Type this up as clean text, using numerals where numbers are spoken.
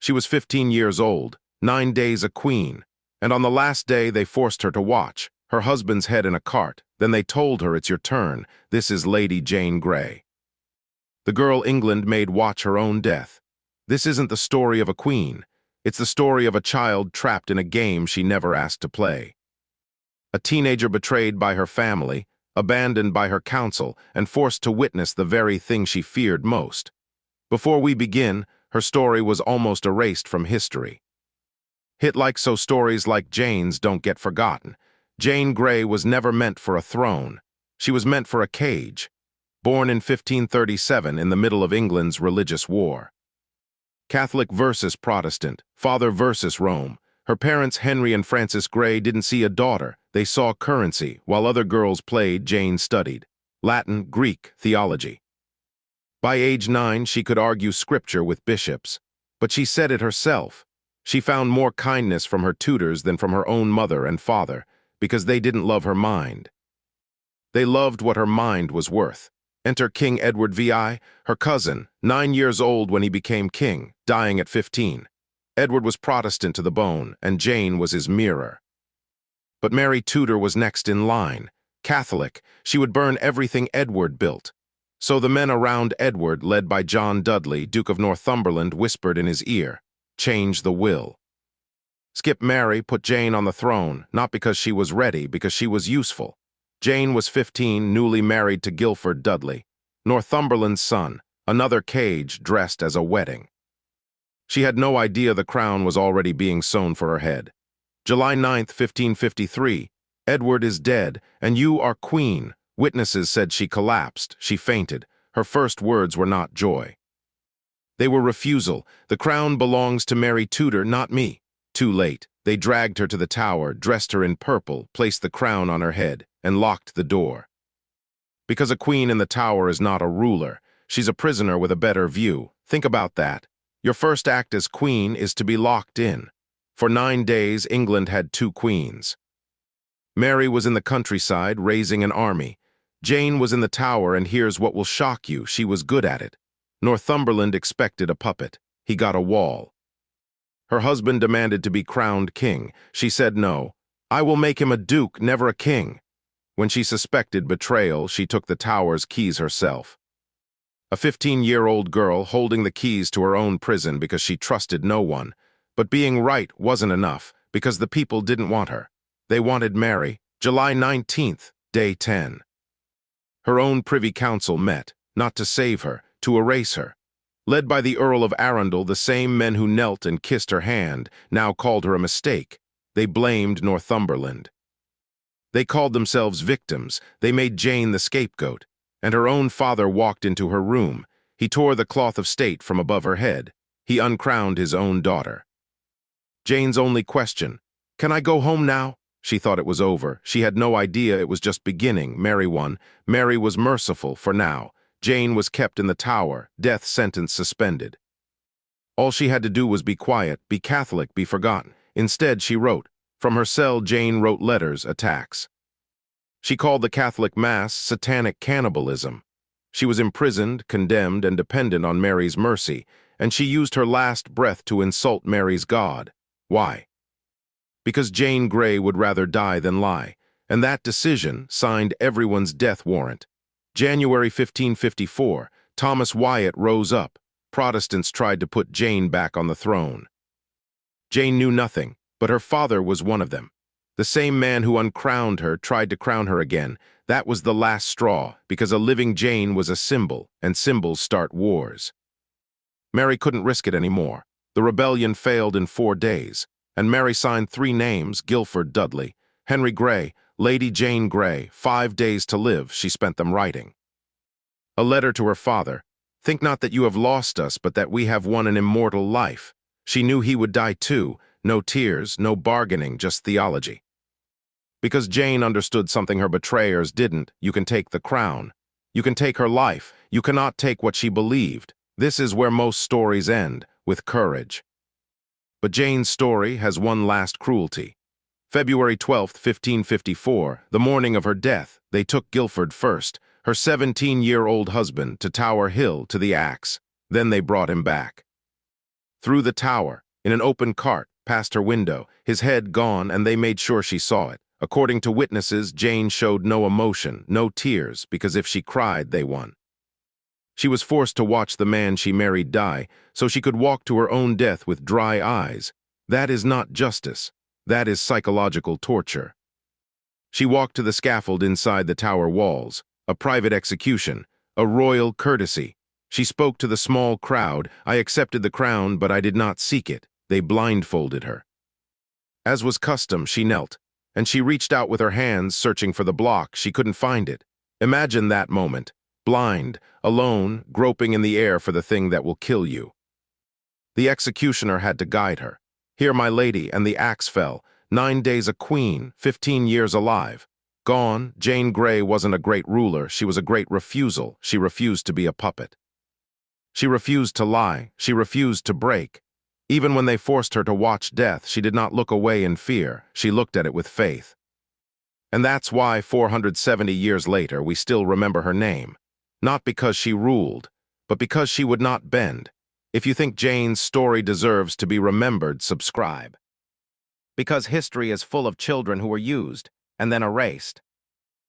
She was 15 years old, 9 days a queen, and on the last day they forced her to watch, her husband's head in a cart. Then they told her, "It's your turn. This is Lady Jane Grey." The girl England made watch her own death. This isn't the story of a queen. It's the story of a child trapped in a game she never asked to play. A teenager betrayed by her family, abandoned by her council, and forced to witness the very thing she feared most. Before we begin, her story was almost erased from history. Hit like so stories like Jane's don't get forgotten. Jane Grey was never meant for a throne. She was meant for a cage. Born in 1537 in the middle of England's religious war. Catholic versus Protestant, father versus Rome. Her parents, Henry and Frances Grey, didn't see a daughter. They saw currency. While other girls played, Jane studied Latin, Greek, theology. By age 9, she could argue scripture with bishops. But she said it herself. She found more kindness from her tutors than from her own mother and father, because they didn't love her mind. They loved what her mind was worth. Enter King Edward VI, her cousin, 9 years old when he became king, dying at 15. Edward was Protestant to the bone, and Jane was his mirror. But Mary Tudor was next in line. Catholic, she would burn everything Edward built. So the men around Edward, led by John Dudley, Duke of Northumberland, whispered in his ear, "Change the will." Skip Mary put Jane on the throne, not because she was ready, because she was useful. Jane was 15, newly married to Guilford Dudley, Northumberland's son, another cage dressed as a wedding. She had no idea the crown was already being sewn for her head. July 9th, 1553, Edward is dead, and you are queen. Witnesses said she collapsed, she fainted. Her first words were not joy. They were refusal. The crown belongs to Mary Tudor, not me. Too late. They dragged her to the tower, dressed her in purple, placed the crown on her head, and locked the door. Because a queen in the tower is not a ruler. She's a prisoner with a better view. Think about that. Your first act as queen is to be locked in. For 9 days, England had 2 queens. Mary was in the countryside, raising an army. Jane was in the tower, and here's what will shock you, she was good at it. Northumberland expected a puppet. He got a wall. Her husband demanded to be crowned king. She said no. I will make him a duke, never a king. When she suspected betrayal, she took the tower's keys herself. A 15-year-old girl holding the keys to her own prison because she trusted no one. But being right wasn't enough, because the people didn't want her. They wanted Mary. July 19th, day 10. Her own Privy Council met, not to save her, to erase her. Led by the Earl of Arundel, the same men who knelt and kissed her hand now called her a mistake. They blamed Northumberland. They called themselves victims. They made Jane the scapegoat. And her own father walked into her room. He tore the cloth of state from above her head. He uncrowned his own daughter. Jane's only question, "Can I go home now?" She thought it was over. She had no idea it was just beginning. Mary won. Mary was merciful for now. Jane was kept in the tower, death sentence suspended. All she had to do was be quiet, be Catholic, be forgotten. Instead, she wrote. From her cell, Jane wrote letters, attacks. She called the Catholic Mass satanic cannibalism. She was imprisoned, condemned, and dependent on Mary's mercy, and she used her last breath to insult Mary's God. Why? Because Jane Grey would rather die than lie, and that decision signed everyone's death warrant. January 1554, Thomas Wyatt rose up. Protestants tried to put Jane back on the throne. Jane knew nothing, but her father was one of them. The same man who uncrowned her tried to crown her again. That was the last straw, because a living Jane was a symbol, and symbols start wars. Mary couldn't risk it anymore. The rebellion failed in 4 days, and Mary signed 3 names, Guilford Dudley, Henry Grey, Lady Jane Grey. 5 days to live, she spent them writing. A letter to her father. Think not that you have lost us, but that we have won an immortal life. She knew he would die too. No tears, no bargaining, just theology. Because Jane understood something her betrayers didn't. You can take the crown. You can take her life. You cannot take what she believed. This is where most stories end, with courage. But Jane's story has one last cruelty. February 12th, 1554, the morning of her death, they took Guilford first, her 17-year-old husband, to Tower Hill to the axe. Then they brought him back. Through the tower, in an open cart, past her window, his head gone, and they made sure she saw it. According to witnesses, Jane showed no emotion, no tears, because if she cried, they won. She was forced to watch the man she married die, so she could walk to her own death with dry eyes. That is not justice. That is psychological torture. She walked to the scaffold inside the tower walls, a private execution, a royal courtesy. She spoke to the small crowd. I accepted the crown, but I did not seek it. They blindfolded her. As was custom, she knelt, and she reached out with her hands, searching for the block. She couldn't find it. Imagine that moment, blind, alone, groping in the air for the thing that will kill you. The executioner had to guide her. Here, my lady, and the axe fell. 9 days a queen, 15 years alive. Gone, Jane Grey wasn't a great ruler, she was a great refusal. She refused to be a puppet. She refused to lie, she refused to break. Even when they forced her to watch death, she did not look away in fear, she looked at it with faith. And that's why 470 years later we still remember her name. Not because she ruled, but because she would not bend. If you think Jane's story deserves to be remembered, subscribe. Because history is full of children who were used and then erased.